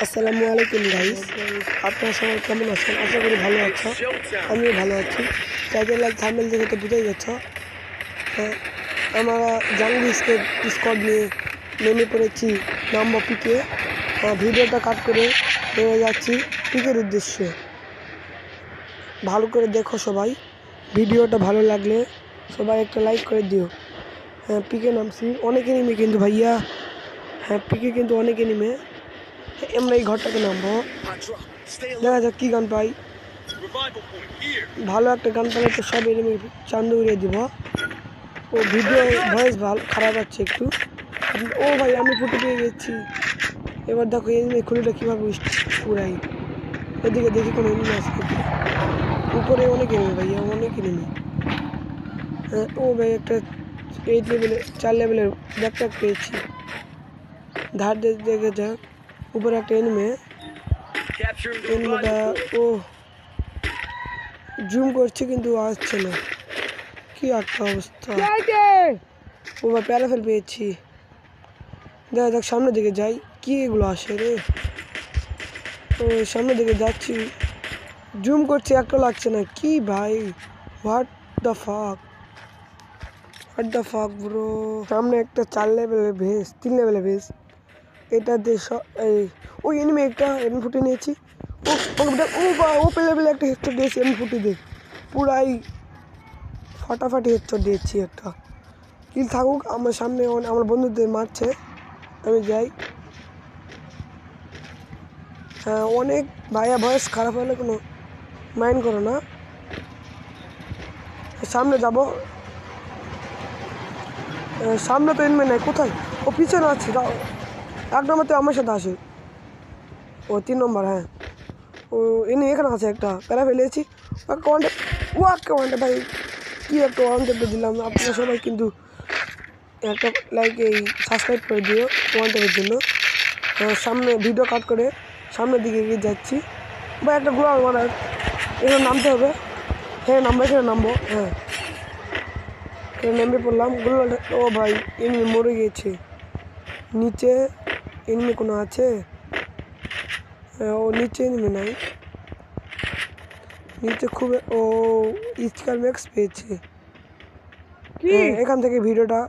আসসালামু আলাইকুম গাইস, আপনারা সবাই কেমন আছেন? আশা করি ভালো আছো। আমিও ভালো আছি। টাইটেল আর থাম্বনেল দেখে তো বুঝেই গেছো। আমরা জাঙ্গি স্কোয়াড নিয়ে নেমে পড়েছি নামবো পিকে। ভিডিওটা কাট করে নেমে যাচ্ছি পিকের উদ্দেশ্যে। ভালো করে দেখো সবাই। ভিডিওটা ভালো লাগলে সবাই একটা লাইক করে দিও। পিকে নামছি, অনেকে নেমে কিন্তু ভাইয়া। পিকে কিন্তু অনেকে নেমে। আমরা এই ঘরটাতে নামবো, দেখা যাক কি গান পাই। ভালো একটা গান পেলে তো সব এনিমি চান্দু উড়িয়ে দিব। ও ভিডিও ভয়েস ভালো খারাপ আছে একটু। ও ভাই আমি ফুটে পেয়ে গেছি। এবার দেখো এনিমি খুলিটা কীভাবে উড়াই। এদিকে দেখি কোনো এনিমি আছে নাকি। উপরে অনেক এনিমি ভাইয়া, অনেক এনিমি। ও ভাই একটা 8 লেভেলের 4 লেভেলের ব্যাকপ্যাক পেয়েছি। ধার দেখে যাক। উপরে একটা এনিমি। এনিমিটা ও জুম করছে কিন্তু আসছে না, কি একটা অবস্থা। ও বা প্যারাফেল পেয়েছি। দেখা যাক সামনের দিকে যাই, কি এগুলো আসে রে। ও সামনের দিকে যাচ্ছি, জুম করছি একটা লাগছে না, কি ভাই। What the fuck bro. সামনে একটা 4 লেভেলের ভেস, 3 লেভেলের ভেস। এটা দিয়ে এই ওই এনিমি একটা এম ফুটে নিয়েছি। ও ও বা ও লেভেলে একটা হেডশট দিয়েছি এম ফুটে দিয়ে, পুরাই ফাটাফাটি হেডশট দিয়েছি একটা। কিল থাকুক, আমার সামনে আমার বন্ধুদের মারছে, আমি যাই। হ্যাঁ অনেক ভাইয়া, ভয়েস খারাপ হলে কোনো মাইন্ড করো না। সামনে যাব, সামনে তো এনমে নাই, কোথায়? ও পিছনে আছে, এক নম্বর তো আমার সাথে আসে। ও 3 নম্বর, হ্যাঁ ও এখানে আছে একটা প্যারা ফেলেছি। ওয়ানটা ভাই, কি একটা ওয়ান টেপে দিলাম। আপনারা সবাই কিন্তু একটা লাইক এই সাবস্ক্রাইব করে দিও ওয়ান টেপের জন্য। সামনে ভিডিও কাট করে সামনের দিকে এগিয়ে যাচ্ছি। বা একটা গ্লোয়াল মারার, এখানে নামতে হবে। হ্যাঁ নামবো, এখানে নামবো। হ্যাঁ এখানে নেমে পড়লাম। গ্লোয়াল, ও ভাই এমনি মরে গিয়েছে। নিচে এনিমি কোনো আছে? ও নিচে এনিমি নাই, নিচে খুব। ও স্কার ম্যাক্স পেয়েছে। এখান থেকে ভিডিওটা